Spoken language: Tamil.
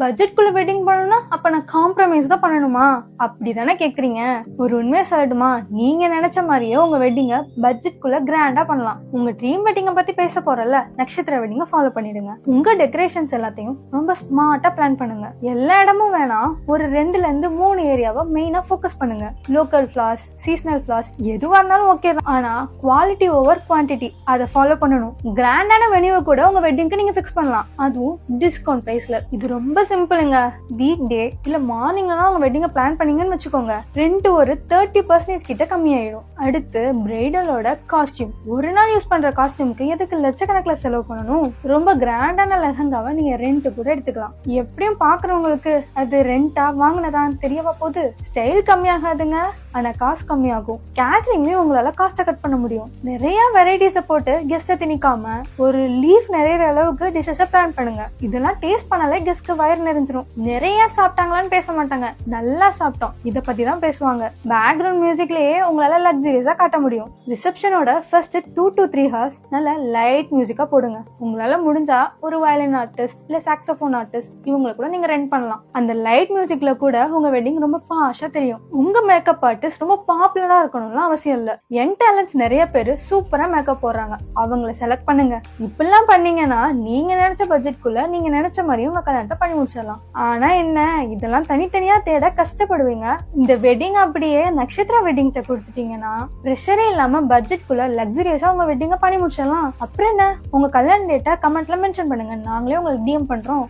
பட்ஜெட்குள்ள வெட்டிங் பண்ணணும்னா அப்ப நான் காம்ப்ரமைஸ் தான் பண்ணணுமா அப்படிதானே கேக்குறீங்க? ஒரு உண்மையை சொல்லட்டுமா, நீங்க நினைச்ச மாதிரியே உங்க வெட்டிங்க பட்ஜெட்குள்ள கிராண்டா பண்ணலாம். உங்க ட்ரீம் வெட்டிங்க பத்தி பேச போறல, நட்சத்திர வெட்டிங்க ஃபாலோ பண்ணிடுங்க. உங்க டெக்கரேஷன்ஸ் எல்லாத்தையும் ரொம்ப ஸ்மார்ட்டா பிளான் பண்ணுங்க. எல்லா இடமும் வேணாம், ஒரு 2ல இருந்து 3 ஏரியாவை மெயினா ஃபோக்கஸ் பண்ணுங்க. லோக்கல் ஃபிளார்ஸ், சீசனல் ஃபிளார்ஸ் எதுவா இருந்தாலும் ஓகே தான், ஆனா குவாலிட்டி ஓவர் குவான்டிட்டி அதை ஃபாலோ பண்ணணும். கிராண்டான வெனியூவை கூட உங்க வெட்டிங்க்கு நீங்க ஃபிக்ஸ் பண்ணலாம், அதுவும் டிஸ்கவுண்ட் பிரைஸ்ல. இது ரொம்ப சிம்பிளுங்க. வீக் டே இல்ல மார்னிங்லாம் உங்க வெட்டிங்க பிளான் பண்ணீங்கன்னு வச்சுக்கோங்க, ரெண்ட் ஒரு 30% கிட்ட கம்மியாயிடும். அடுத்து பிரைடலோட காஸ்டியூம். ஒரு நாள் யூஸ் பண்ற காஸ்டியூமுக்கு எதுக்கு லட்சக்கணக்கில் செலவு பண்ணணும்? ரொம்ப கிராண்டான லெஹங்காவை நீங்க ரெண்ட் கூட எடுத்துக்கலாம். எப்படியும் பாக்குறவங்களுக்கு அது ரெண்டா வாங்கினதான் தெரியவா போகுது. ஸ்டைல் கம்மியாகாதுங்க, ஆனா காசு கம்மியாகும். கேட்டரிங்லயும் உங்களால காஸ்ட கட் பண்ண முடியும். நிறைய வெரைட்டிஸ போட்டு கெஸ்ட திணிக்காம ஒரு லீஃப் நிறைய அளவுக்கு டிஷஸ பிளான் பண்ணுங்க. இதெல்லாம் டேஸ்ட் பண்ணாலே கெஸ்ட்க்கு வயிறு நிறைஞ்சிரும். நிறைய சாப்பிட்டாங்களான்னு பேச மாட்டாங்க, நல்லா சாப்பிட்டோம் இத பத்தி தான் பேசுவாங்க. பேக்ரவுண்ட் மியூசிக்லயே உங்களால லக்ஸரியஸா காட்ட முடியும். ரிசப்ஷனோட ஃபர்ஸ்ட் 2 to 3 ஹவர்ஸ் நல்ல லைட் மியூசிக்கா போடுங்க. உங்களால முடிஞ்சா ஒரு வயலின் ஆர்டிஸ்ட் இல்ல சாக்ஸோபோன் ஆர்டிஸ்ட் இவங்களை கூட நீங்க ரெண்ட் பண்ணலாம். அந்த லைட் மியூசிக்ல கூட உங்க வெட்டிங் ரொம்ப பாஷா தெரியும். உங்க மேக்கப் ஆர்டிஸ்ட் ரொம்ப பாப்புலரா இருக்கணும்னு அவசியம் இல்ல. யங் டேலண்ட்ஸ் நிறைய பேரு சூப்பரா மேக்கப் போடுறாங்க, அவங்கள செலக்ட் பண்ணுங்க. இப்பெல்லாம் பண்ணீங்கன்னா நீங்க நினைச்ச பட்ஜெட்குள்ள நீங்க நினைச்ச மாதிரியும் உங்க கல்யாணத்தை பண்ணி முடிச்சிடலாம். ஆனா என்ன, இதெல்லாம் தனித்தனியா தேட கஷ்டப்படுவீங்க. இந்த வெட்டிங் அப்படியே நட்சத்திர வெட்டிங் கொடுத்துட்டீங்கன்னா பிரஷரே இல்லாம பட்ஜெட்குள்ள லக்ஸரியஸா உங்க வெட்டிங்க பண்ணி முடிச்சிடலாம். அப்புறம் என்ன, உங்க கல்யாண டேட்டா கமெண்ட்ல மென்ஷன் பண்ணுங்க, நாங்களே உங்களுக்கு டிஎம் பண்றோம்.